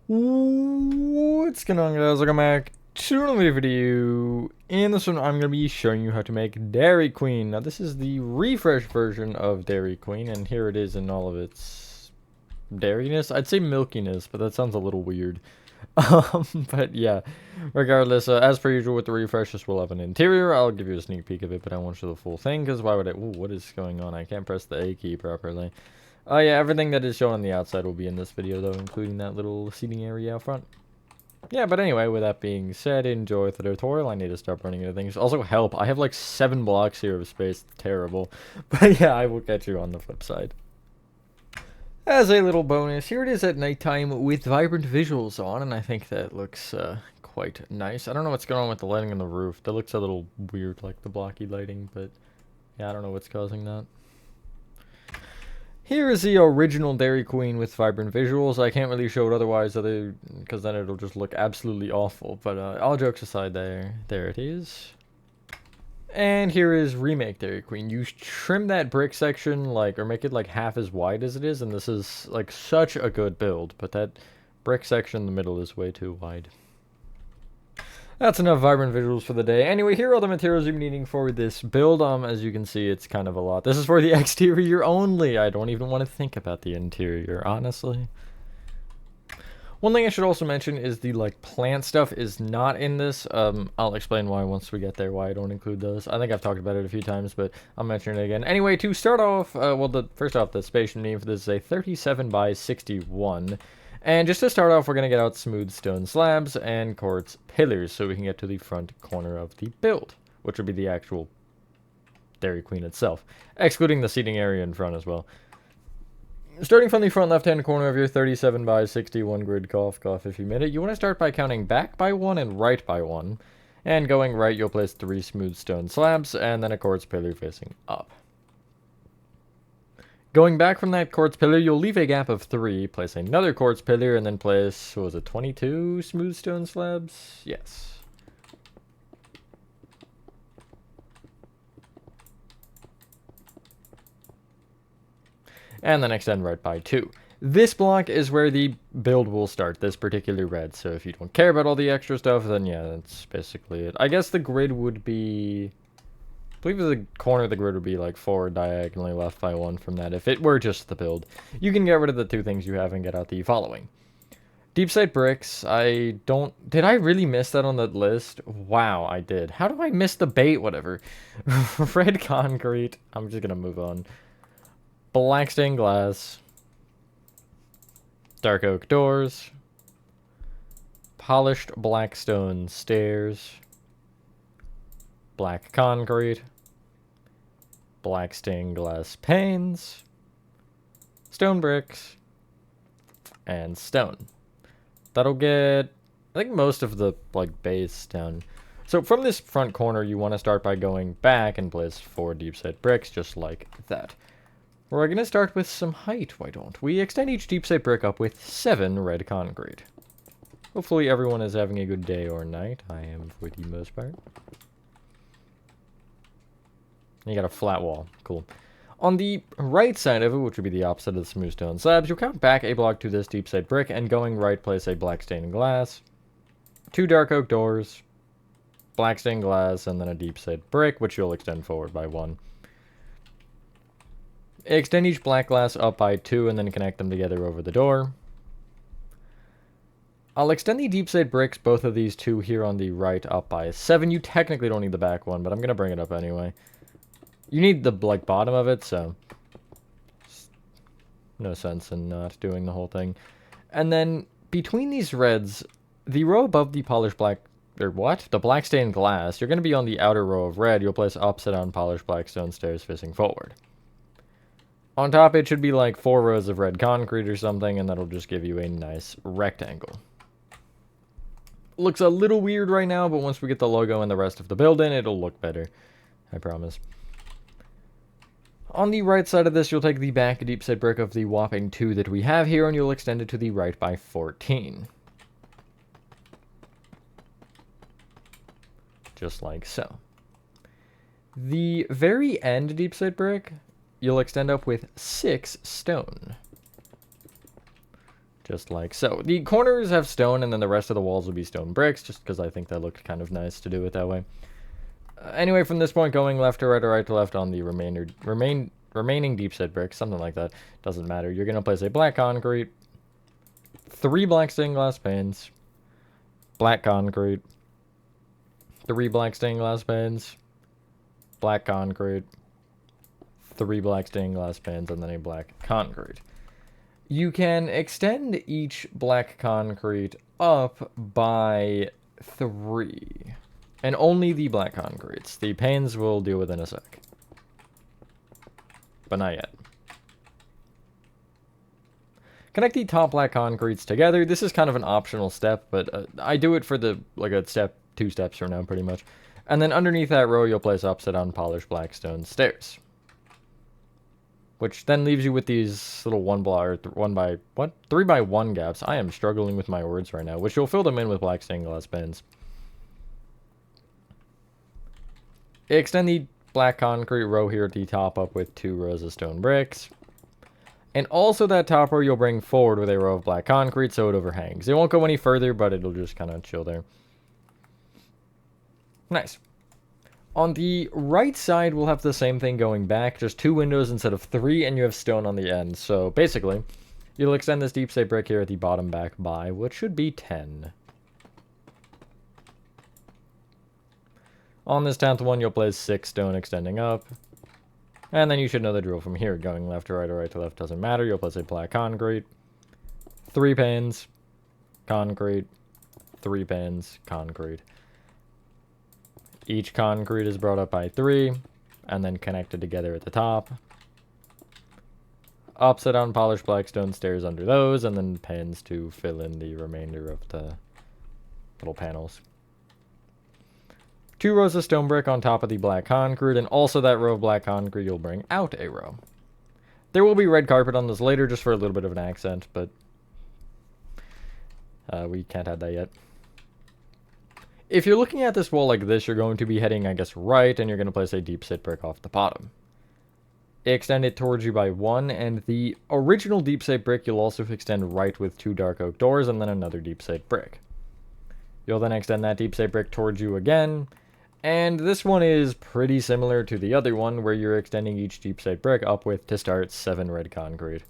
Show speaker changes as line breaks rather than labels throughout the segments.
What's going on, guys? Welcome back to another video. In this one, I'm going to be showing you how to make Dairy Queen. Now, this is the refresh version of Dairy Queen, and here it is in all of its dairiness. I'd say milkiness, but that sounds a little weird. But yeah, regardless, as per usual with the refresh, this will have an interior. I'll give you a sneak peek of it, but I won't show the full thing, because why would I? Ooh, what is going on? I can't press the A key properly. Oh yeah, everything that is shown on the outside will be in this video though, including that little seating area out front. Yeah, but anyway, with that being said, enjoy the tutorial. I need to start running into things. Also, help. I have like 7 blocks here of space. Terrible. But yeah, I will catch you on the flip side. As a little bonus, here it is at nighttime with vibrant visuals on, and I think that looks quite nice. I don't know what's going on with the lighting on the roof. That looks a little weird, like the blocky lighting, but yeah, I don't know what's causing that. Here is the original Dairy Queen with vibrant visuals. I can't really show it otherwise, because then it'll just look absolutely awful. But all jokes aside, there it is. And here is remake Dairy Queen. You trim that brick section, or make it like half as wide as it is, and this is like such a good build. But that brick section in the middle is way too wide. That's enough vibrant visuals for the day. Anyway, here are all the materials you're needing for this build. As you can see, it's kind of a lot. This is for the exterior only. I don't even want to think about the interior, honestly. One thing I should also mention is the plant stuff is not in this. I'll explain why once we get there, why I don't include those. I think I've talked about it a few times, but I'll mention it again. Anyway, to start off, first off, the space you need for this is a 37 by 61. And just to start off, we're going to get out smooth stone slabs and quartz pillars so we can get to the front corner of the build, which would be the actual Dairy Queen itself, excluding the seating area in front as well. Starting from the front left-hand corner of your 37 by 61 grid, cough if you made it, you want to start by counting back by 1 and right by 1. And going right, you'll place 3 smooth stone slabs and then a quartz pillar facing up. Going back from that quartz pillar, you'll leave a gap of 3, place another quartz pillar, and then place, what was it, 22 smooth stone slabs? Yes. And then extend right by 2. This block is where the build will start, this particular red, so if you don't care about all the extra stuff, then yeah, that's basically it. I guess the grid would be... I believe the corner of the grid would be 4 diagonally left by 1 from that if it were just the build. You can get rid of the 2 things you have and get out the following. Deep site bricks, did I really miss that on the list? Wow, I did. How do I miss the bait, whatever? Red concrete, I'm just gonna move on. Black stained glass. Dark oak doors. Polished black stone stairs. Black concrete. Black stained glass panes, stone bricks, and stone. That'll get, I think, most of the base down. So from this front corner, you want to start by going back and place 4 deep set bricks, just like that. We're going to start with some height, why don't we? Extend each deep set brick up with 7 red concrete. Hopefully everyone is having a good day or night. I am for the most part. You got a flat wall. Cool. On the right side of it, which would be the opposite of the smooth stone slabs, you'll count back a block to this deep set brick, and going right, place a black stained glass, 2 dark oak doors, black stained glass, and then a deep set brick, which you'll extend forward by 1. Extend each black glass up by 2, and then connect them together over the door. I'll extend the deep set bricks, both of these 2 here on the right, up by 7. You technically don't need the back one, but I'm going to bring it up anyway. You need the bottom of it, so no sense in not doing the whole thing. And then between these reds, the row above the polished black, the black stained glass, you're going to be on the outer row of red. You'll place upside down polished black stone stairs facing forward. On top, it should be 4 rows of red concrete or something, and that'll just give you a nice rectangle. Looks a little weird right now, but once we get the logo and the rest of the build in, it'll look better. I promise. On the right side of this, you'll take the back deep set brick of the whopping 2 that we have here, and you'll extend it to the right by 14. Just like so. The very end deep set brick, you'll extend up with 6 stone. just like so. The corners have stone, and then the rest of the walls will be stone bricks, just because I think that looked kind of nice to do it that way. Anyway, from this point, going left to right or right to left on the remaining deep set bricks, something like that, doesn't matter. You're going to place a black concrete, 3 black stained glass panes, black concrete, 3 black stained glass panes, black concrete, 3 black stained glass panes, and then a black concrete. You can extend each black concrete up by 3. And only the black concretes. The panes we'll deal with in a sec. But not yet. Connect the top black concretes together. This is kind of an optional step, but I do it for the, like, a step, 2 steps from now, pretty much. And then underneath that row, you'll place upside down polished black stone stairs. Which then leaves you with these little 3 by 1 gaps. I am struggling with my words right now, which you'll fill them in with black stained glass panes. Extend the black concrete row here at the top up with 2 rows of stone bricks. And also that top row you'll bring forward with a row of black concrete so it overhangs. It won't go any further, but it'll just kind of chill there. Nice. On the right side, we'll have the same thing going back, just 2 windows instead of 3, and you have stone on the end. So basically, you'll extend this deep slate brick here at the bottom back by what should be 10. On this 10th one, you'll place 6 stone extending up. And then you should know the drill from here. Going left to right or right to left doesn't matter. You'll place a black concrete, 3 panes, concrete, 3 panes, concrete. Each concrete is brought up by 3, and then connected together at the top. Upside down polished black stone stairs under those, and then panes to fill in the remainder of the little panels. 2 rows of stone brick on top of the black concrete, and also that row of black concrete you'll bring out a row. There will be red carpet on this later just for a little bit of an accent, but we can't add that yet. If you're looking at this wall like this, you're going to be heading, I guess, right, and you're going to place a deep set brick off the bottom. Extend it towards you by 1, and the original deep set brick you'll also extend right with 2 dark oak doors, and then another deep set brick. You'll then extend that deep set brick towards you again, and this one is pretty similar to the other one, where you're extending each deep set brick up with, to start, 7 red concrete.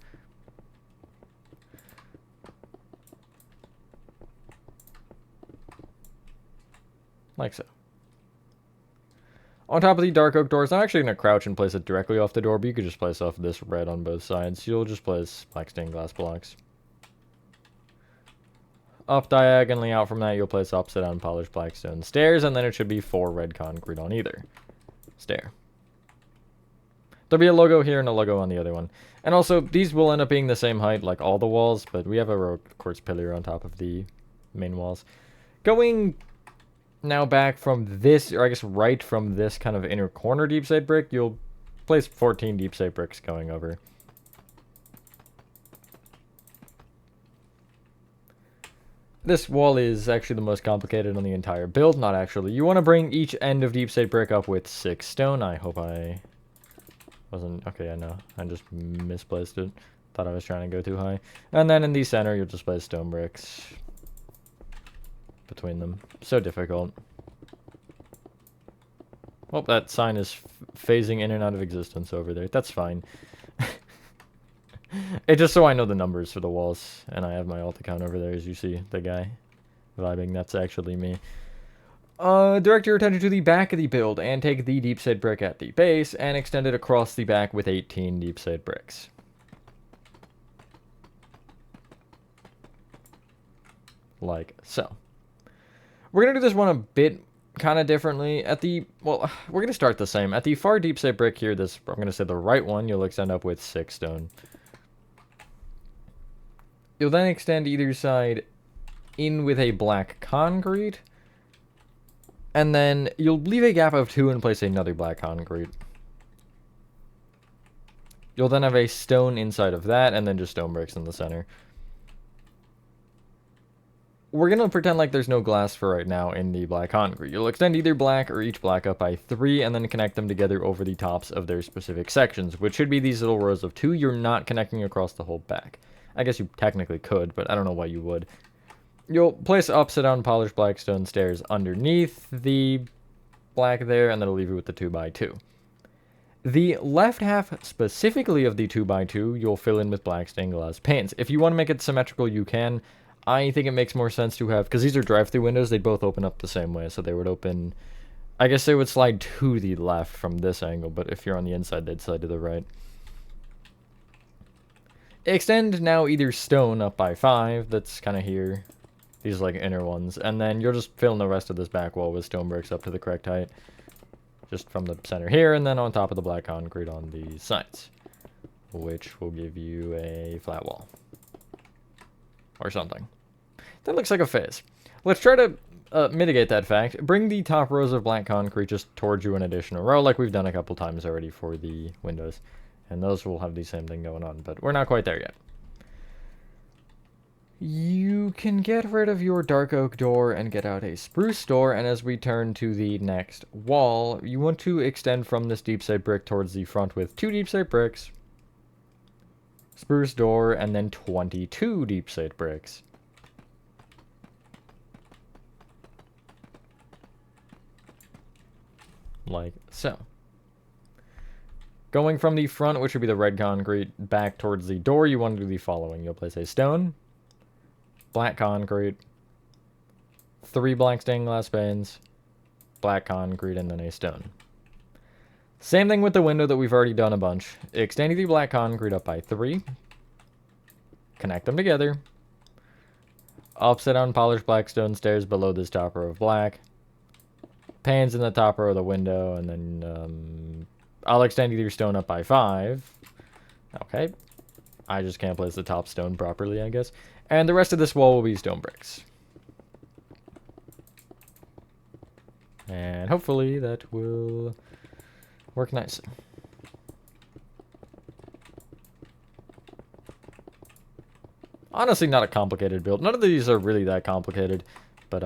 Like so. On top of the dark oak doors, I'm actually going to crouch and place it directly off the door, but you could just place off this red on both sides. You'll just place black stained glass blocks. Up diagonally out from that, you'll place upside down polished black stone stairs, and then it should be 4 red concrete on either stair. There'll be a logo here and a logo on the other one. And also, these will end up being the same height like all the walls, but we have a row of quartz pillar on top of the main walls. Going now back from this, or I guess right from this kind of inner corner deep set brick, you'll place 14 deep set bricks going over. This wall is actually the most complicated on the entire build, not actually. You want to bring each end of deep set brick up with 6 stone. I hope I wasn't, okay, I know, I just misplaced it. Thought I was trying to go too high. And then in the center, you'll just place stone bricks between them. So difficult. Well, that sign is phasing in and out of existence over there. That's fine. It's just so I know the numbers for the walls, and I have my alt account over there, as you see the guy vibing. That's actually me. Direct your attention to the back of the build, and take the deep set brick at the base, and extend it across the back with 18 deep set bricks. Like so. We're going to do this one a bit kind of differently. At the, well, we're going to start the same. At the far deep set brick here, this, I'm going to say the right one, you'll extend up with 6 stone. You'll then extend either side in with a black concrete. And then you'll leave a gap of 2 and place another black concrete. You'll then have a stone inside of that, and then just stone bricks in the center. We're going to pretend like there's no glass for right now in the black concrete. You'll extend either black or each black up by 3, and then connect them together over the tops of their specific sections, which should be these little rows of 2. You're not connecting across the whole back. I guess you technically could, but I don't know why you would. You'll place upside down polished black stone stairs underneath the black there, and that'll leave you with the 2x2. The left half specifically of the 2x2, you'll fill in with black stained glass panes. If you want to make it symmetrical, you can. I think it makes more sense to have, because these are drive-through windows, they both open up the same way, so they would open, I guess they would slide to the left from this angle, but if you're on the inside, they'd slide to the right. Extend now either stone up by 5, that's kind of here. These are like inner ones, and then you'll just fill in the rest of this back wall with stone bricks up to the correct height. Just from the center here, and then on top of the black concrete on the sides, which will give you a flat wall. Or something. That looks like a phase. Let's try to mitigate that fact. Bring the top rows of black concrete just towards you an additional row, like we've done a couple times already for the windows. And those will have the same thing going on, but we're not quite there yet. You can get rid of your dark oak door and get out a spruce door, and as we turn to the next wall, you want to extend from this deep slate brick towards the front with 2 deep slate bricks, spruce door, and then 22 deep slate bricks. Like so. Going from the front, which would be the red concrete, back towards the door, you want to do the following. You'll place a stone, black concrete, 3 black stained glass panes, black concrete, and then a stone. Same thing with the window that we've already done a bunch. Extend the black concrete up by 3. Connect them together. Upside down polished black stone stairs below this top row of black. Panes in the top row of the window, and then I'll extend either stone up by 5. Okay. I just can't place the top stone properly, I guess. And the rest of this wall will be stone bricks. And hopefully that will work nicely. Honestly, not a complicated build. None of these are really that complicated. But,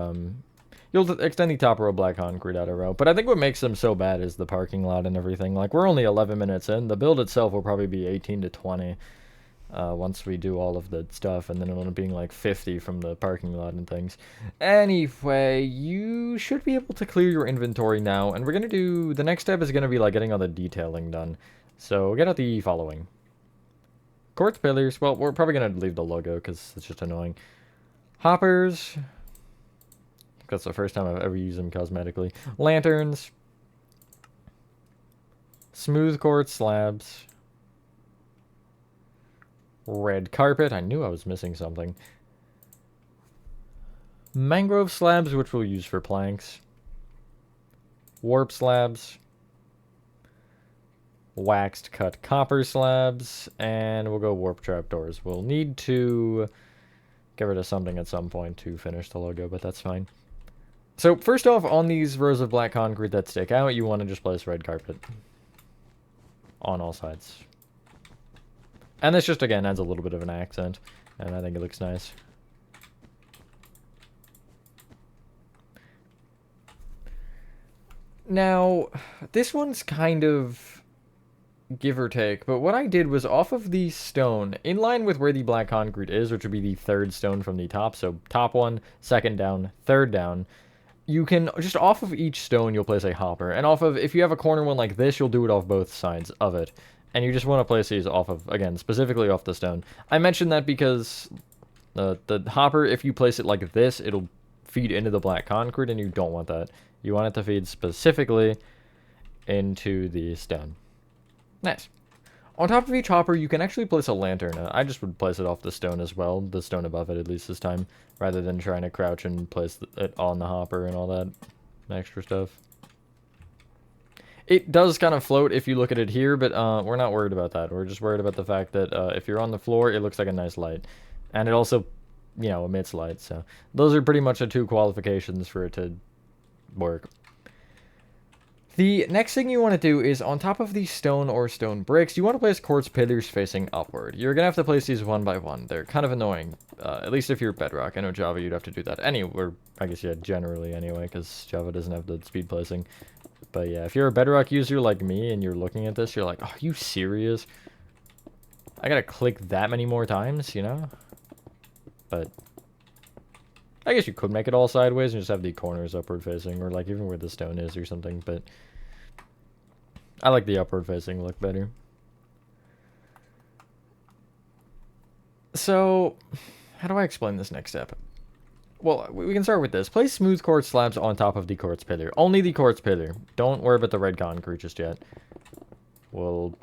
you'll extend the top row of black concrete out a row. But I think what makes them so bad is the parking lot and everything. Like, we're only 11 minutes in. The build itself will probably be 18 to 20. Once we do all of the stuff, and then it'll end up being like 50 from the parking lot and things. Anyway, you should be able to clear your inventory now, and we're gonna do, the next step is gonna be like getting all the detailing done. So get out the following. Quartz pillars, well, we're probably gonna leave the logo because it's just annoying. Hoppers, that's the first time I've ever used them cosmetically. Lanterns, smooth quartz slabs, red carpet. I knew I was missing something. Mangrove slabs, which we'll use for planks. Warp slabs. Waxed cut copper slabs. And we'll go warp trapdoors. We'll need to get rid of something at some point to finish the logo, but that's fine. So first off, on these rows of black concrete that stick out, you want to just place red carpet on all sides. And this just, again, adds a little bit of an accent, and I think it looks nice. Now, this one's kind of give or take, but what I did was off of the stone, in line with where the black concrete is, which would be the 3rd stone from the top, so top one, 2nd down, 3rd down, you can, just off of each stone, you'll place a hopper, and off of, if you have a corner one like this, you'll do it off both sides of it. And you just want to place these off of, again, specifically off the stone. I mentioned that because the hopper, if you place it like this, it'll feed into the black concrete, and you don't want that. You want it to feed specifically into the stone. Nice. On top of each hopper, you can actually place a lantern. I just would place it off the stone as well, the stone above it at least this time, rather than trying to crouch and place it on the hopper and all that extra stuff. It does kind of float if you look at it here, but we're not worried about that. We're just worried about the fact that if you're on the floor, it looks like a nice light. And it also, you know, emits light. So those are pretty much the 2 qualifications for it to work. The next thing you want to do is on top of these stone or stone bricks, you want to place quartz pillars facing upward. You're going to have to place these one by one. They're kind of annoying, at least if you're Bedrock. I know Java, you'd have to do that anywhere. I guess, yeah, generally anyway, because Java doesn't have the speed placing. But yeah, if you're a Bedrock user like me and you're looking at this, you're like, oh, are you serious? I gotta click that many more times, you know? But I guess you could make it all sideways and just have the corners upward facing, or like even where the stone is or something, but I like the upward facing look better. So, how do I explain this next step? Well, we can start with this. Place smooth quartz slabs on top of the quartz pillar. Only the quartz pillar. Don't worry about the red concrete just yet. Well,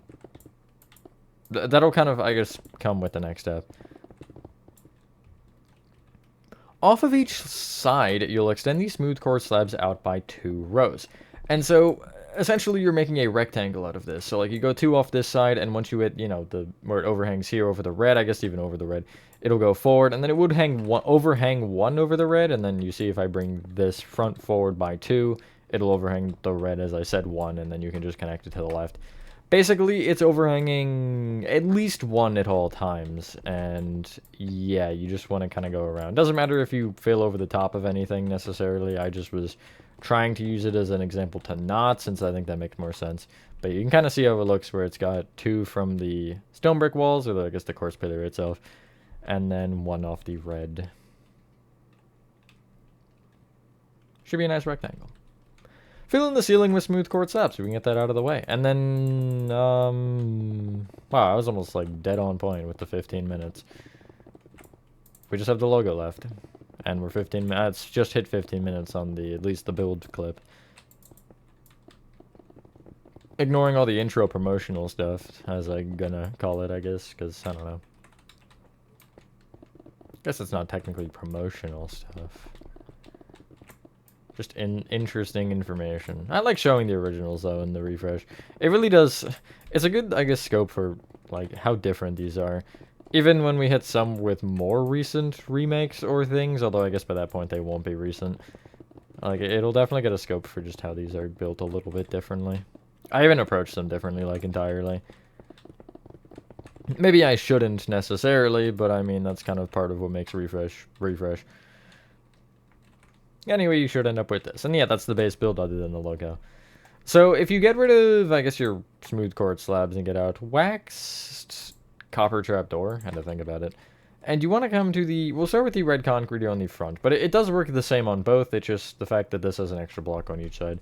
that'll kind of, I guess, come with the next step. Off of each side, you'll extend these smooth quartz slabs out by 2 rows. And so, essentially, you're making a rectangle out of this. So, like, you go 2 off this side, and once you hit, you know, where it overhangs here over the red, I guess even over the red, it'll go forward, and then it would overhang 1 over the red, and then you see if I bring this front forward by 2, it'll overhang the red, as I said, 1, and then you can just connect it to the left. Basically, it's overhanging at least 1 at all times, and yeah, you just want to kind of go around. Doesn't matter if you fill over the top of anything necessarily, I just was trying to use it as an example to not, since I think that makes more sense. But you can kind of see how it looks where it's got 2 from the stone brick walls, or I guess the quartz pillar itself, and then 1 off the red. Should be a nice rectangle. Fill in the ceiling with smooth quartz slabs so we can get that out of the way. And then, wow, I was almost like dead on point with the 15 minutes. We just have the logo left. And we're 15 minutes, just hit 15 minutes on at least the build clip. Ignoring all the intro promotional stuff, as I'm gonna call it, I guess, because, I don't know. Guess it's not technically promotional stuff. Just interesting information. I like showing the originals, though, in the refresh. It really does... It's a good, I guess, scope for, like, how different these are. Even when we hit some with more recent remakes or things, although I guess by that point they won't be recent. Like, it'll definitely get a scope for just how these are built a little bit differently. I even approached them differently, like, entirely. Maybe I shouldn't necessarily, but I mean, that's kind of part of what makes refresh. Anyway, you should end up with this. And yeah, that's the base build other than the logo. So if you get rid of, I guess, your smooth quartz slabs and get out waxed copper trapdoor, had to think about it. And you want to come to the, we'll start with the red concrete here on the front, but it does work the same on both. It's just the fact that this has an extra block on each side.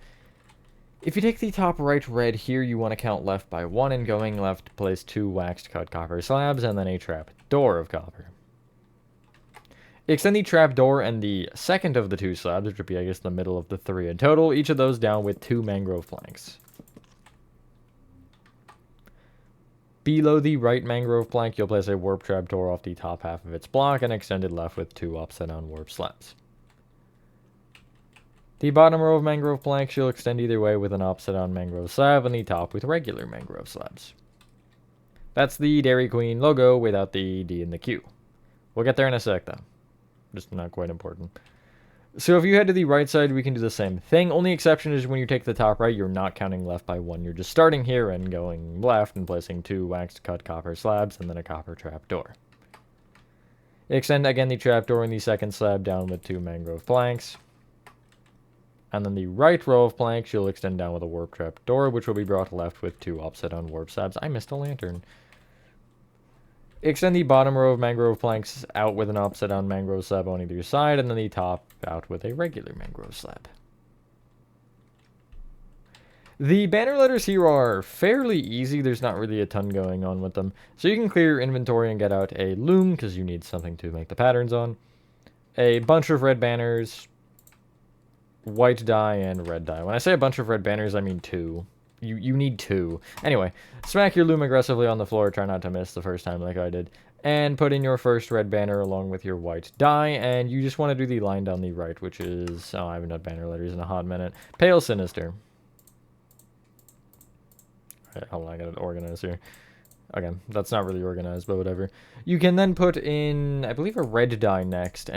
If you take the top right red here, you want to count left by 1, and going left, place 2 waxed cut copper slabs and then a trap door of copper. Extend the trapdoor and the second of the 2 slabs, which would be, I guess, the middle of the 3 in total, each of those down with 2 mangrove planks. Below the right mangrove plank, you'll place a warp trapdoor off the top half of its block and extend it left with 2 upside-down warp slabs. The bottom row of mangrove planks you'll extend either way with an upside-down mangrove slab, and the top with regular mangrove slabs. That's the Dairy Queen logo without the D and the Q. We'll get there in a sec, though. Just not quite important. So if you head to the right side, we can do the same thing. Only exception is when you take the top right, you're not counting left by 1. You're just starting here and going left and placing 2 waxed cut copper slabs and then a copper trapdoor. Extend again the trapdoor in the second slab down with 2 mangrove planks. And then the right row of planks you'll extend down with a warp trapdoor, which will be brought left with 2 upside-down warp slabs. I missed a lantern. Extend the bottom row of mangrove planks out with an upside-down mangrove slab on either side, and then the top out with a regular mangrove slab. The banner letters here are fairly easy. There's not really a ton going on with them. So you can clear your inventory and get out a loom, because you need something to make the patterns on. A bunch of red banners, white dye, and red dye. When I say a bunch of red banners, I mean 2. You need 2. Anyway, smack your loom aggressively on the floor. Try not to miss the first time like I did. And put in your first red banner along with your white dye. And you just want to do the line down the right, which is... Oh, I haven't done banner letters in a hot minute. Pale Sinister. Alright, hold on, I got it organized here. Okay, that's not really organized, but whatever. You can then put in, I believe, a red dye next.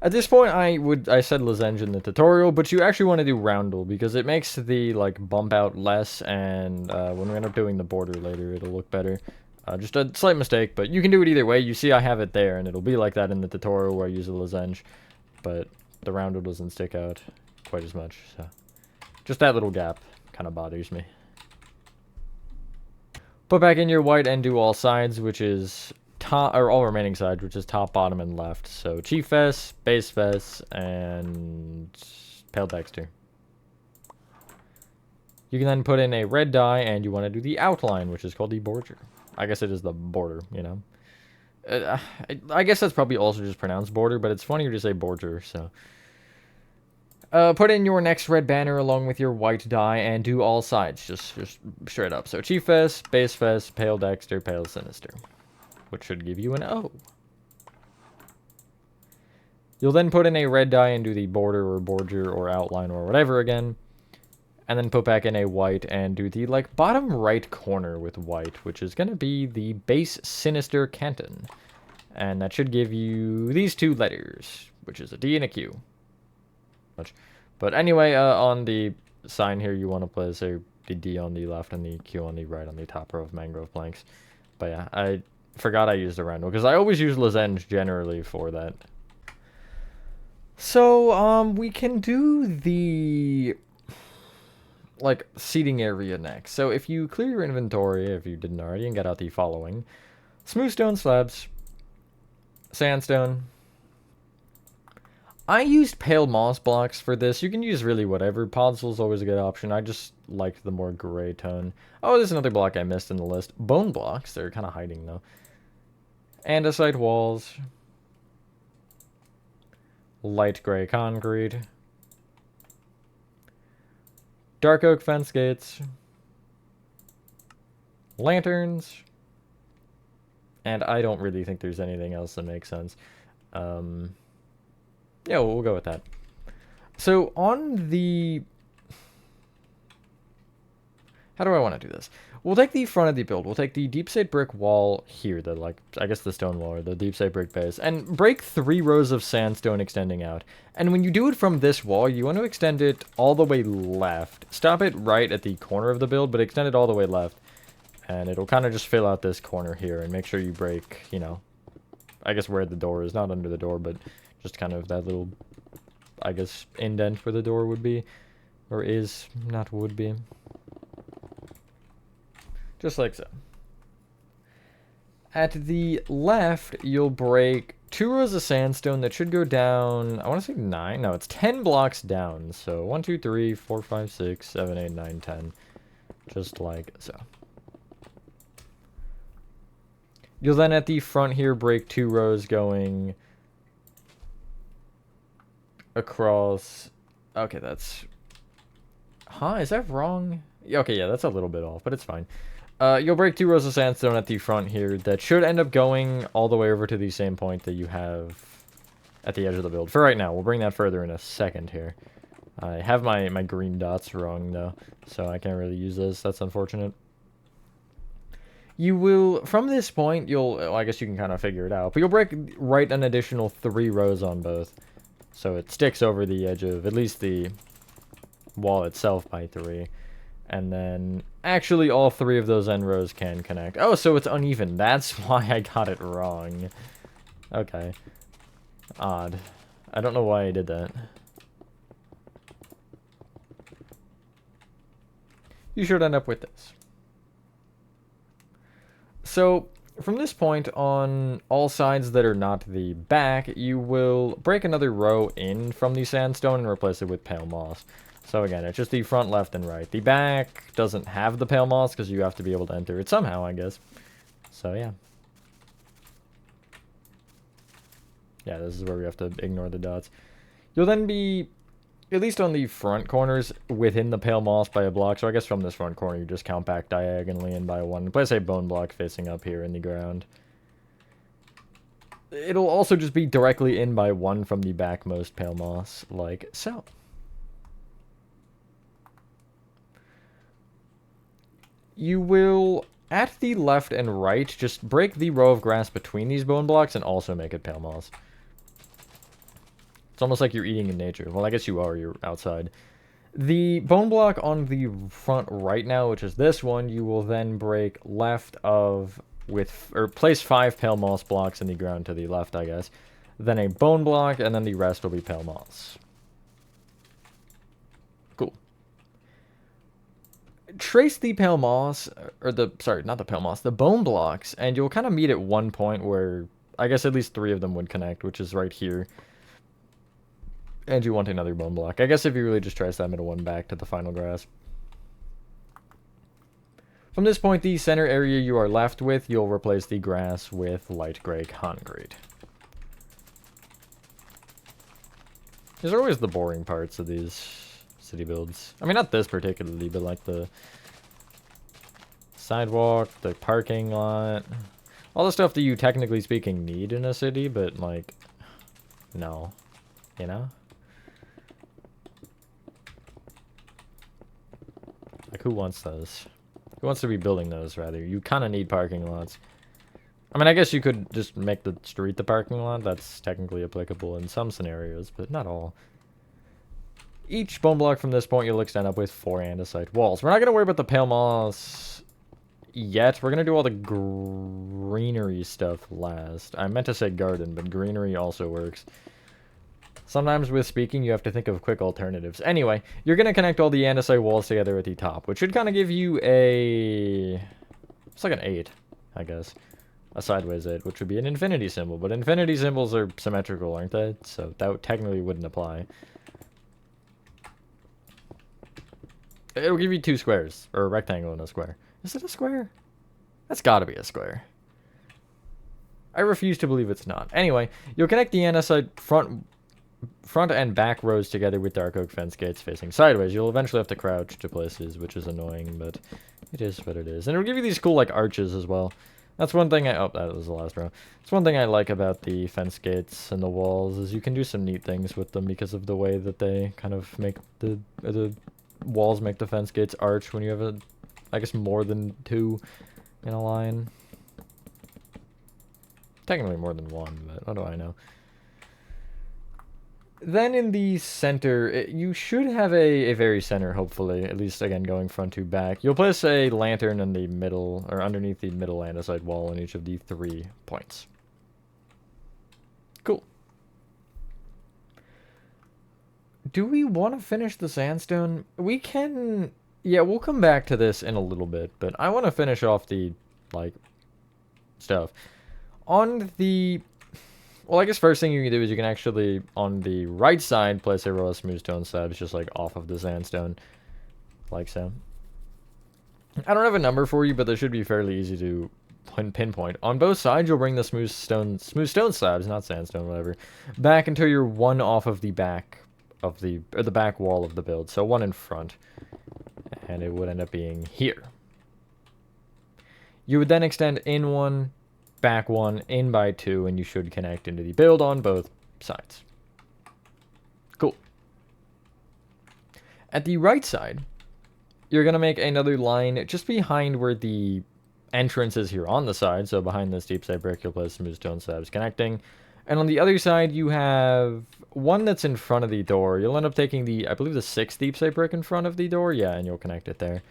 At this point, I said Lozenge in the tutorial, but you actually want to do roundel, because it makes the, like, bump out less, and when we end up doing the border later, it'll look better. Just a slight mistake, but you can do it either way. You see I have it there, and it'll be like that in the tutorial where I use a Lozenge, but the roundel doesn't stick out quite as much, so. Just that little gap kind of bothers me. Put back in your white and do all sides, which is top, or all remaining sides, which is top, bottom, and left. So Chief Fess, Base Fess, and Pale Dexter. You can then put in a red dye, and you want to do the outline, which is called the border. I guess it is the border, you know. I guess that's probably also just pronounced border, but it's funnier to say border, so. Put in your next red banner along with your white dye and do all sides, just straight up. So Chief Fess, Base Fess, Pale Dexter, Pale Sinister, which should give you an O. You'll then put in a red dye and do the border or border or outline or whatever again. And then put back in a white and do the, like, bottom right corner with white, which is going to be the Base Sinister Canton. And that should give you these two letters, which is a D and a Q. But anyway, on the sign here, you want to place the D on the left and the Q on the right on the top row of mangrove planks. But yeah, I forgot I used a random, because I always use lozenges generally for that. So, we can do the, like, seating area next. So if you clear your inventory, if you didn't already, and get out the following: smooth stone slabs, sandstone. I used pale moss blocks for this. You can use really whatever. Podsil's always a good option. I just liked the more gray tone. Oh, there's another block I missed in the list. Bone blocks. They're kind of hiding, though. Andesite walls. Light gray concrete. Dark oak fence gates. Lanterns. And I don't really think there's anything else that makes sense. Yeah, we'll go with that. So on the... How do I want to do this? We'll take the front of the build. We'll take the deep slate brick wall here, the, like, I guess the stone wall or the deep slate brick base, and break 3 rows of sandstone extending out. And when you do it from this wall, you want to extend it all the way left. Stop it right at the corner of the build, but extend it all the way left. And it'll kind of just fill out this corner here, and make sure you break, you know, I guess where the door is. Not under the door, but just kind of that little, I guess, indent where the door would be. Or is, not would be. Just like so. At the left, you'll break 2 rows of sandstone that should go down, I want to say 9. No, it's 10 blocks down. So 1, 2, 3, 4, 5, 6, 7, 8, 9, 10. Just like so. You'll then at the front here break 2 rows going across. Okay, that's... Huh? Is that wrong? Okay, yeah, that's a little bit off, but it's fine. You'll break 2 rows of sandstone at the front here that should end up going all the way over to the same point that you have at the edge of the build. For right now, we'll bring that further in a second here. I have my green dots wrong, though, so I can't really use this. That's unfortunate. You will, from this point, you'll, well, I guess you can kind of figure it out, but you'll break right an additional 3 rows on both. So it sticks over the edge of at least the wall itself by 3. And then, actually, all 3 of those end rows can connect. Oh, so it's uneven. That's why I got it wrong. Okay. Odd. I don't know why I did that. You should end up with this. So, from this point on all sides that are not the back, you will break another row in from the sandstone and replace it with pale moss. So again, it's just the front, left, and right. The back doesn't have the pale moss because you have to be able to enter it somehow, I guess. So yeah. Yeah, this is where we have to ignore the dots. You'll then be, at least on the front corners, within the pale moss by a block. So I guess from this front corner, you just count back diagonally in by 1. Place a bone block facing up here in the ground. It'll also just be directly in by 1 from the backmost pale moss, like so. You will, at the left and right, just break the row of grass between these bone blocks and also make it pale moss. It's almost like you're eating in nature. Well, I guess you are. You're outside. The bone block on the front right now, which is this one, you will then break left of with, or place 5 pale moss blocks in the ground to the left, I guess. Then a bone block, and then the rest will be pale moss. Cool. trace the pale moss, or the, sorry, not the pale moss, the bone blocks, and you'll kind of meet at one point where, I guess at least 3 of them would connect, which is right here. And you want another bone block. I guess if you really just trace that middle one back to the final grasp. From this point, the center area you are left with, you'll replace the grass with light gray concrete. These are always the boring parts of these city builds. I mean, not this particularly, but like the sidewalk, the parking lot, all the stuff that you technically speaking need in a city, but like, no, you know? Like, who wants those? Who wants to be building those, rather? You kind of need parking lots. I mean, I guess you could just make the street the parking lot. That's technically applicable in some scenarios, but not all. Each bone block from this point, you'll extend up with 4 andesite walls. We're not going to worry about the pale moss yet. We're going to do all the greenery stuff last. I meant to say garden, but greenery also works. Sometimes with speaking, you have to think of quick alternatives. Anyway, you're going to connect all the andesite walls together at the top, which should kind of give you a... It's like an 8, I guess. A sideways 8, which would be an infinity symbol. But infinity symbols are symmetrical, aren't they? So that technically wouldn't apply. It'll give you 2 squares, or a rectangle and a square. Is it a square? That's gotta be a square. I refuse to believe it's not. Anyway, you'll connect the andesite front and back rows together with dark oak fence gates facing sideways. You'll eventually have to crouch to places, which is annoying, but it is what it is. And it'll give you these cool, like, arches as well. That's one thing oh, that was the last row. It's one thing I like about the fence gates and the walls, is you can do some neat things with them because of the way that they kind of make the walls make the fence gates arch when you have I guess more than 2 in a line. Technically more than 1, but what do I know? Then in the center, you should have a very center, hopefully. At least, again, going front to back. You'll place a lantern in the middle, or underneath the middle andesite wall in each of the 3 points. Cool. Do we want to finish the sandstone? We can... Yeah, we'll come back to this in a little bit, but I want to finish off the, like, stuff. On the... Well, I guess first thing you can do is you can actually, on the right side, place a row of smooth stone slabs just, like, off of the sandstone. Like so. I don't have a number for you, but they should be fairly easy to pinpoint. On both sides, you'll bring the smooth stone slabs, not sandstone, whatever, back until you're 1 off of the back of the back wall of the build. So 1 in front. And it would end up being here. You would then extend in 1, back 1, in by 2, and you should connect into the build on both sides. Cool. At the right side, you're going to make another line just behind where the entrance is here on the side. So behind this deep side brick, you'll place smooth stone slabs connecting. And on the other side, you have 1 that's in front of the door. You'll end up taking the, I believe, the 6th deep side brick in front of the door. Yeah, and you'll connect it there.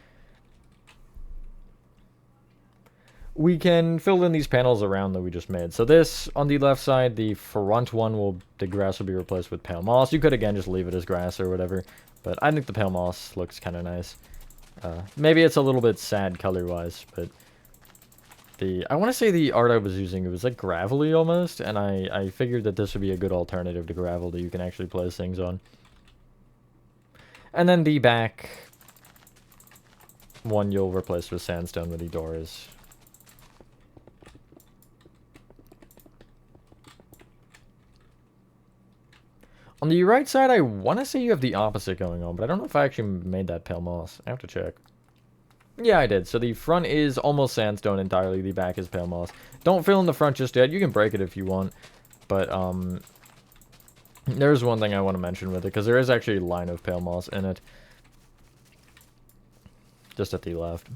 We can fill in these panels around that we just made. So this, on the left side, the front one, the grass will be replaced with pale moss. You could, again, just leave it as grass or whatever. But I think the pale moss looks kind of nice. Maybe it's a little bit sad color-wise, but... I want to say the art I was using, it was like gravelly almost, and I figured that this would be a good alternative to gravel that you can actually place things on. And then the back one you'll replace with sandstone where the door is. On the right side, I want to say you have the opposite going on, but I don't know if I actually made that pale moss. I have to check. Yeah, I did. So the front is almost sandstone entirely. The back is pale moss. Don't fill in the front just yet. You can break it if you want. But, there's one thing I want to mention with it, because there is actually a line of pale moss in it. Just at the left.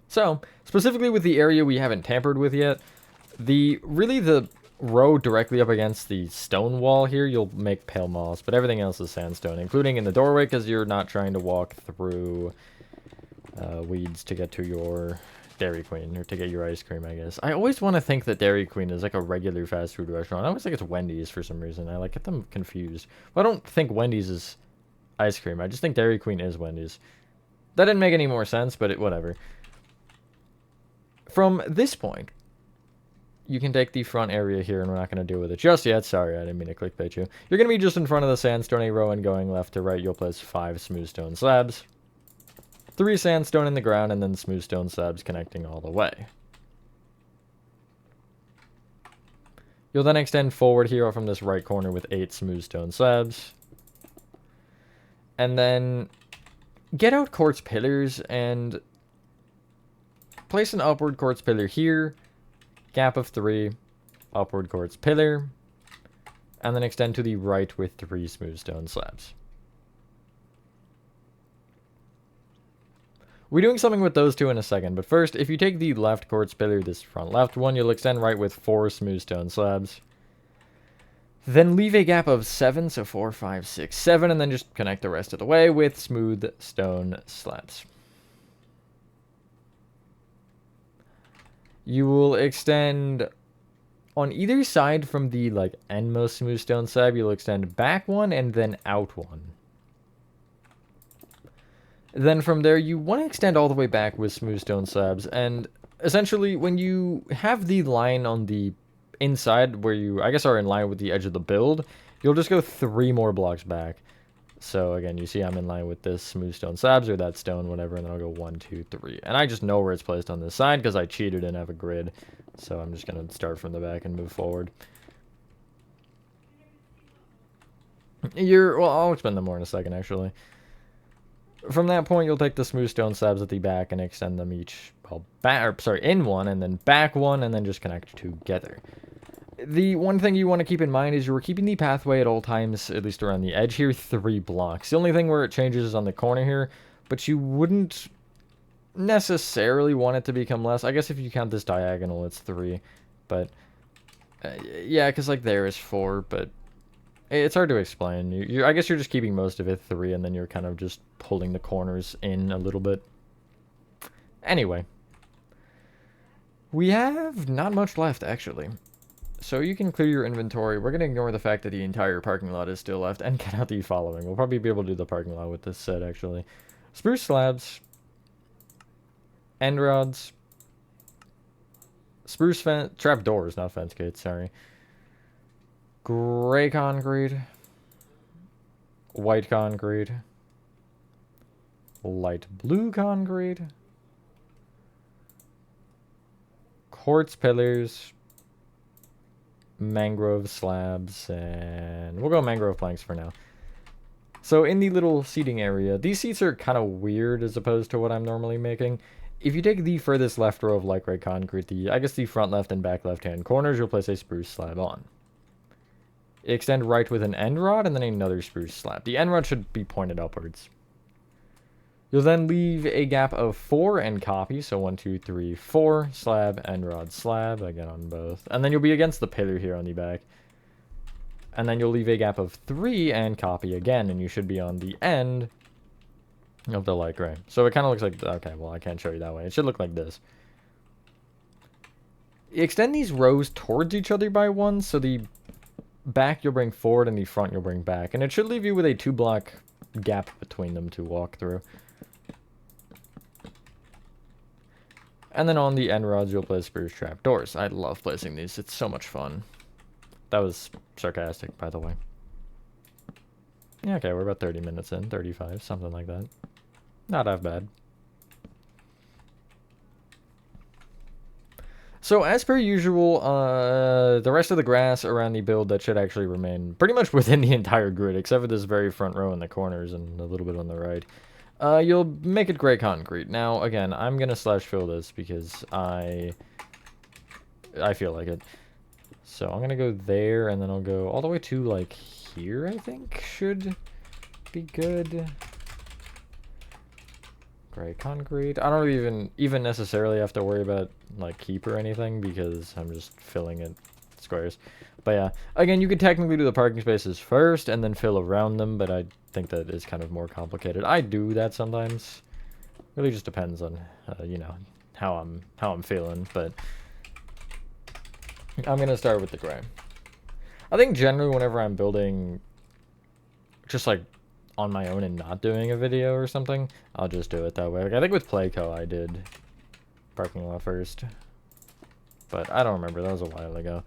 So, specifically with the area we haven't tampered with yet, the row directly up against the stone wall here, you'll make pale moss, but everything else is sandstone, including in the doorway, because you're not trying to walk through weeds to get to your Dairy Queen, or to get your ice cream, I guess. I always want to think that Dairy Queen is like a regular fast food restaurant. I always think it's Wendy's for some reason. I like get them confused. Well, I don't think Wendy's is ice cream. I just think Dairy Queen is Wendy's. That didn't make any more sense, but whatever. From this point, you can take the front area here, and we're not going to deal with it just yet. Sorry, I didn't mean to clickbait you. You're going to be just in front of the sandstone row, and going left to right, you'll place 5 smooth stone slabs. 3 sandstone in the ground, and then smooth stone slabs connecting all the way. You'll then extend forward here from this right corner with 8 smooth stone slabs. And then get out quartz pillars and place an upward quartz pillar here. Gap of 3, upward quartz pillar, and then extend to the right with 3 smooth stone slabs. We're doing something with those 2 in a second, but first, if you take the left quartz pillar, this front left one, you'll extend right with 4 smooth stone slabs. Then leave a gap of 7, so 4, 5, 6, 7, and then just connect the rest of the way with smooth stone slabs. You will extend on either side from the endmost smooth stone slab. You'll extend back 1 and then out 1. Then from there, you want to extend all the way back with smooth stone slabs. And essentially, when you have the line on the inside where you, I guess, are in line with the edge of the build, you'll just go 3 more blocks back. So again, you see I'm in line with this smooth stone slabs or that stone, whatever, and then I'll go 1, 2, 3. And I just know where it's placed on this side because I cheated and have a grid. So I'm just going to start from the back and move forward. Well, I'll explain them more in a second, actually. From that point, you'll take the smooth stone slabs at the back and extend them each, well, in 1, and then back 1, and then just connect together. The one thing you want to keep in mind is you're keeping the pathway at all times, at least around the edge here, 3 blocks. The only thing where it changes is on the corner here, but you wouldn't necessarily want it to become less. I guess if you count this diagonal, it's 3, but yeah, because there is 4, but it's hard to explain. I guess you're just keeping most of it 3, and then you're kind of just pulling the corners in a little bit. Anyway, we have not much left, actually. So you can clear your inventory. We're going to ignore the fact that the entire parking lot is still left and get out the following. We'll probably be able to do the parking lot with this set, actually. Spruce slabs. End rods. Spruce fence. Trap doors, not fence gates, sorry. Gray concrete. White concrete. Light blue concrete. Quartz pillars. Mangrove slabs, and we'll go mangrove planks for now. So in the little seating area, these seats are kind of weird as opposed to what I'm normally making. If you take the furthest left row of light gray concrete, I guess the front left and back left hand corners, you'll place a spruce slab on. Extend right with an end rod and then another spruce slab. The end rod should be pointed upwards. You'll then leave a gap of 4 and copy, so 1, 2, 3, 4, slab, end rod, slab, again on both. And then you'll be against the pillar here on the back. And then you'll leave a gap of 3 and copy again, and you should be on the end of the light gray. So it kind of looks like, okay, well, I can't show you that way. It should look like this. Extend these rows towards each other by 1, so the back you'll bring forward and the front you'll bring back. And it should leave you with a 2-block gap between them to walk through. And then on the end rods, you'll place spruce trap doors. I love placing these. It's so much fun. That was sarcastic, by the way. Yeah, okay, we're about 30 minutes in. 35, something like that. Not half bad. So, as per usual, the rest of the grass around the build, that should actually remain pretty much within the entire grid, except for this very front row in the corners and a little bit on the right. You'll make it gray concrete. Now, again, I'm going to slash fill this because I feel like it. So I'm going to go there, and then I'll go all the way to, here, I think, should be good. Gray concrete. I don't even necessarily have to worry about, keep or anything because I'm just filling it squares. But yeah, again, you could technically do the parking spaces first and then fill around them, but I think that is kind of more complicated. I do that sometimes. Really just depends on, how I'm feeling, but I'm going to start with the gray. I think generally whenever I'm building just on my own and not doing a video or something, I'll just do it that way. Like, I think with Playco I did parking lot first. But I don't remember, that was a while ago.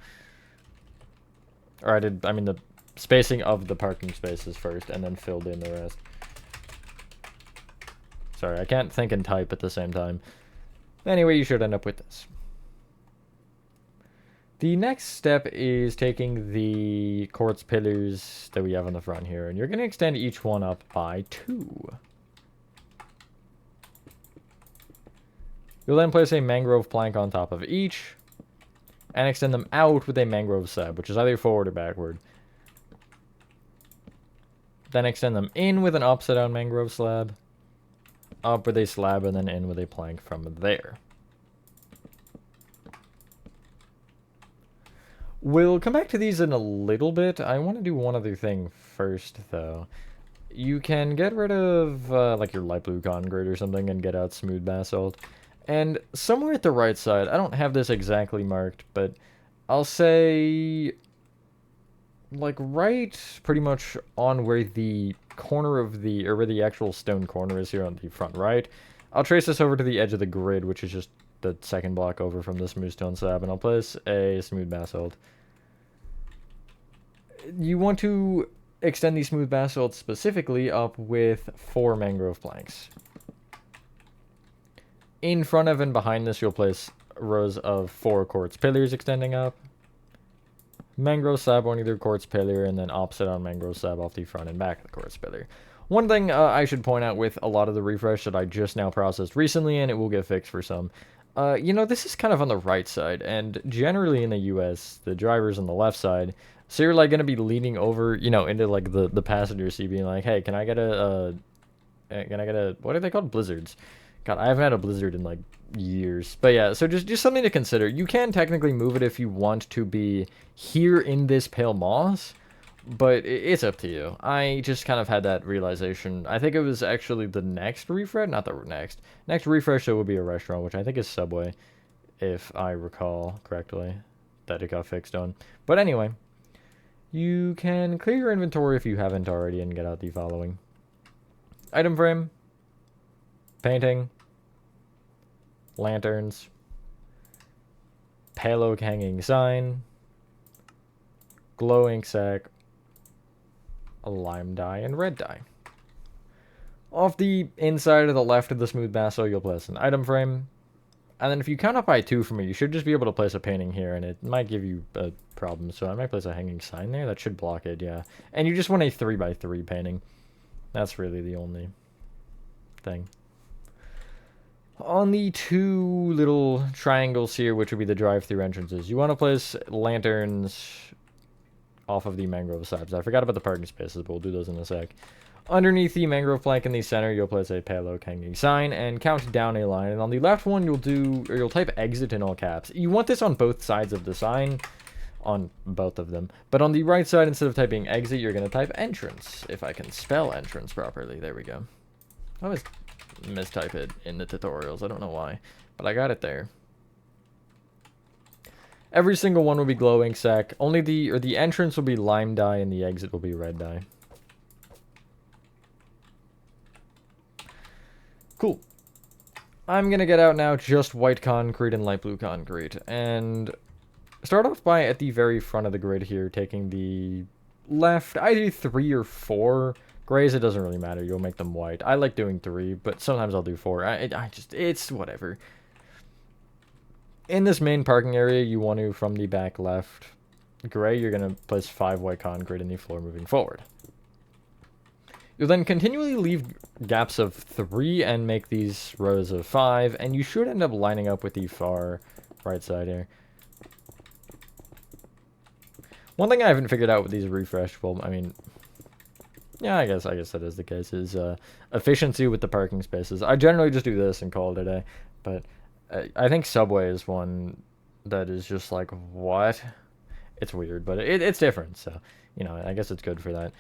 Or I mean the spacing of the parking spaces first and then filled in the rest. Sorry, I can't think and type at the same time. Anyway, you should end up with this. The next step is taking the quartz pillars that we have on the front here, and you're going to extend each one up by 2. You'll then place a mangrove plank on top of each, and extend them out with a mangrove slab, which is either forward or backward. Then extend them in with an upside down mangrove slab, up with a slab, and then in with a plank from there. We'll come back to these in a little bit. I want to do one other thing first, though. You can get rid of, like, your light blue concrete or something and get out smooth basalt. And somewhere at the right side, I don't have this exactly marked, but I'll say, like, right pretty much on where the corner of the, or where the actual stone corner is here on the front right, I'll trace this over to the edge of the grid, which is just the second block over from the smooth stone slab, and I'll place a smooth basalt. You want to extend the smooth basalt specifically up with 4 mangrove planks. In front of and behind this, you'll place rows of 4 quartz pillars extending up. Mangrove slab on either quartz pillar, and then opposite on mangrove slab off the front and back of the quartz pillar. One thing I should point out with a lot of the refresh that I just now processed recently, and it will get fixed for some, you know, this is kind of on the right side, and generally in the US, the driver's on the left side, so you're, like, going to be leaning over, you know, into, like, the passenger seat, being like, hey, can I get a, what are they called? Blizzards. God, I haven't had a blizzard in, like, years. But yeah, so just something to consider. You can technically move it if you want to be here in this pale moss, but it's up to you. I just kind of had that realization. I think it was actually the next refresh, not the next refresh, there will be a restaurant, which I think is Subway, if I recall correctly, that it got fixed on. But anyway, you can clear your inventory if you haven't already and get out the following: item frame, painting, lanterns, pale oak hanging sign, glow ink sack, a lime dye, and red dye. Off the inside of the left of the smooth basalt, you'll place an item frame. And then if you count up by 2 from it, you should just be able to place a painting here, and it might give you a problem. So I might place a hanging sign there. That should block it, yeah. And you just want a 3x3 painting. That's really the only thing. On the 2 little triangles here, which would be the drive-through entrances, you want to place lanterns off of the mangrove slabs. I forgot about the parking spaces, but we'll do those in a sec. Underneath the mangrove plank in the center, you'll place a pale oak hanging sign and count down a line. And on the left one, you'll type exit in all caps. You want this on both sides of the sign, on both of them. But on the right side, instead of typing exit, you're going to type entrance, if I can spell entrance properly. There we go. I always mistype it in the tutorials. I don't know why, but I got it there. Every single one will be glow ink sack. Only the entrance will be lime dye and the exit will be red dye. Cool. I'm gonna get out now just white concrete and light blue concrete, and start off by at the very front of the grid here, taking the left, either 3 or 4 grays. It doesn't really matter. You'll make them white. I like doing 3, but sometimes I'll do 4. It's whatever. In this main parking area, you want to, from the back left gray, you're gonna place 5 white concrete in the floor moving forward. You'll then continually leave gaps of 3 and make these rows of 5, and you should end up lining up with the far right side here. One thing I haven't figured out with these refresh, well, I mean, yeah, I guess that is the case, is efficiency with the parking spaces. I generally just do this and call it a day, but I think Subway is one that is just like, what? It's weird, but it's different, so, you know, I guess it's good for that.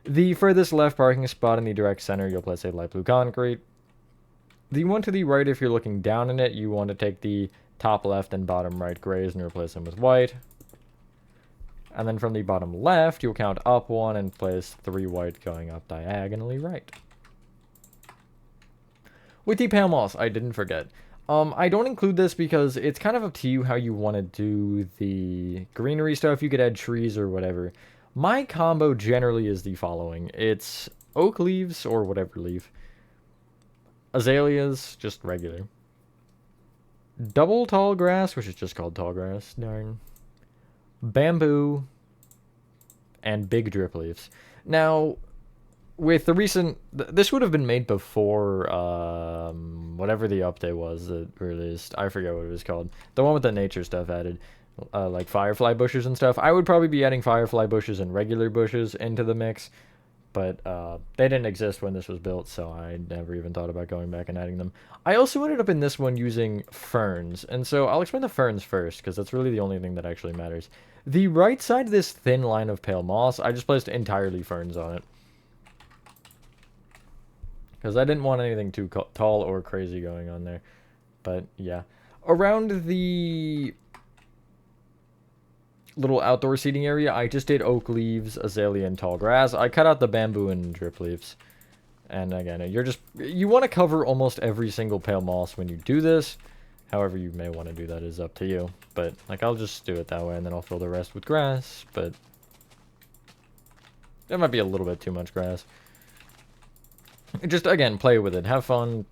The furthest left parking spot in the direct center, you'll place a light blue concrete. The one to the right, if you're looking down in it, you want to take the top left and bottom right grays and replace them with white. And then from the bottom left, you'll count up 1 and place 3 white going up diagonally right. With the pale moss, I didn't forget. I don't include this because it's kind of up to you how you want to do the greenery stuff. You could add trees or whatever. My combo generally is the following. It's oak leaves or whatever leaf. Azaleas, just regular. Double tall grass, which is just called tall grass, darn. Bamboo, and big drip leaves. Now, with the recent... This would have been made before whatever the update was that released. I forget what it was called. The one with the nature stuff added. Like firefly bushes and stuff. I would probably be adding firefly bushes and regular bushes into the mix. But they didn't exist when this was built, so I never even thought about going back and adding them. I also ended up in this one using ferns. And so I'll explain the ferns first, because that's really the only thing that actually matters. The right side of this thin line of pale moss, I just placed entirely ferns on it. Because I didn't want anything too tall or crazy going on there. But, yeah. Around the little outdoor seating area, I just did oak leaves, azalea, and tall grass. I cut out the bamboo and drip leaves. And again, you want to cover almost every single pale moss when you do this. However you may want to do that is up to you. But, like, I'll just do it that way, and then I'll fill the rest with grass. But that might be a little bit too much grass. Just, again, play with it. Have fun.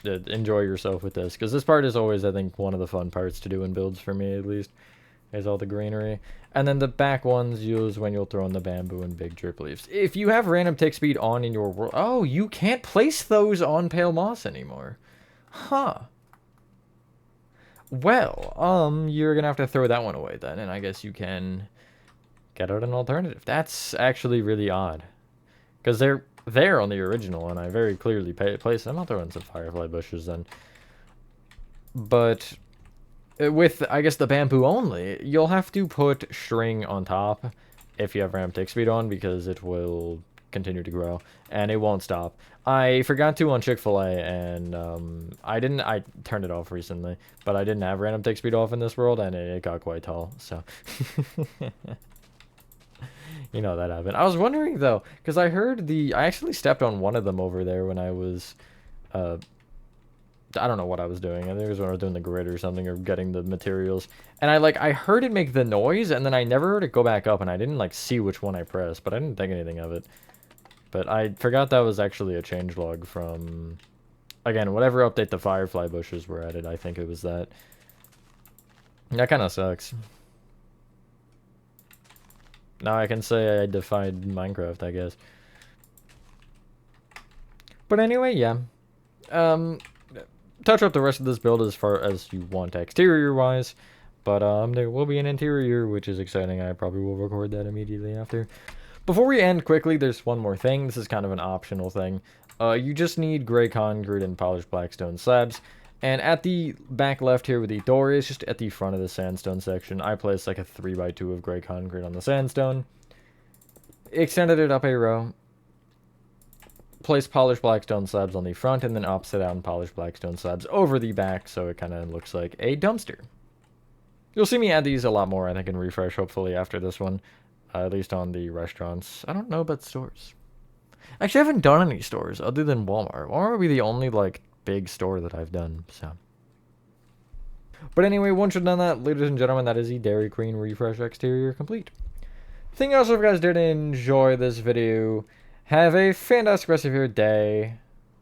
Enjoy yourself with this. Because this part is always, I think, one of the fun parts to do in builds, for me at least. Is all the greenery. And then the back ones use when you'll throw in the bamboo and big drip leaves. If you have random tick speed on in your world... Oh, you can't place those on pale moss anymore. Huh. Well, you're gonna have to throw that one away then, and I guess you can get out an alternative. That's actually really odd. Because they're there on the original, and I very clearly placed them. I'll throw in some firefly bushes then. But with, I guess, the bamboo only, you'll have to put string on top if you have ramp tick speed on, because it will continue to grow, and it won't stop. I forgot to on Chick-fil-A, and I turned it off recently, but I didn't have random tick speed off in this world, and it got quite tall, so... You know that happened. I was wondering, though, because I heard I actually stepped on one of them over there when I was, I don't know what I was doing. I think it was when I was doing the grid or something, or getting the materials. And I heard it make the noise, and then I never heard it go back up, and I didn't, see which one I pressed, but I didn't think anything of it. But I forgot that was actually a changelog from, again, whatever update the firefly bushes were added. I think it was that. That kind of sucks. Now I can say I defied Minecraft, I guess. But anyway, yeah. Touch up the rest of this build as far as you want exterior-wise. But there will be an interior, which is exciting. I probably will record that immediately after. Before we end quickly, there's one more thing. This is kind of an optional thing. You just need gray concrete and polished black stone slabs. And at the back left here where the door is, just at the front of the sandstone section, I placed like a 3x2 of gray concrete on the sandstone. Extended it up a row. Placed polished black stone slabs on the front, and then opposite out and polished black stone slabs over the back, so it kind of looks like a dumpster. You'll see me add these a lot more, I think, in Refresh, hopefully, after this one. At least on the restaurants. I don't know about stores. Actually, I haven't done any stores other than Walmart. Walmart would be the only, big store that I've done, so. But anyway, once you've done that, ladies and gentlemen, that is the Dairy Queen Refresh exterior complete. Thank you all so much if you guys did enjoy this video. Have a fantastic rest of your day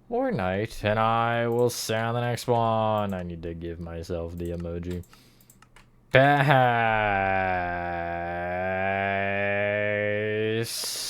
or night, and I will see you on the next one. I need to give myself the emoji. Peace.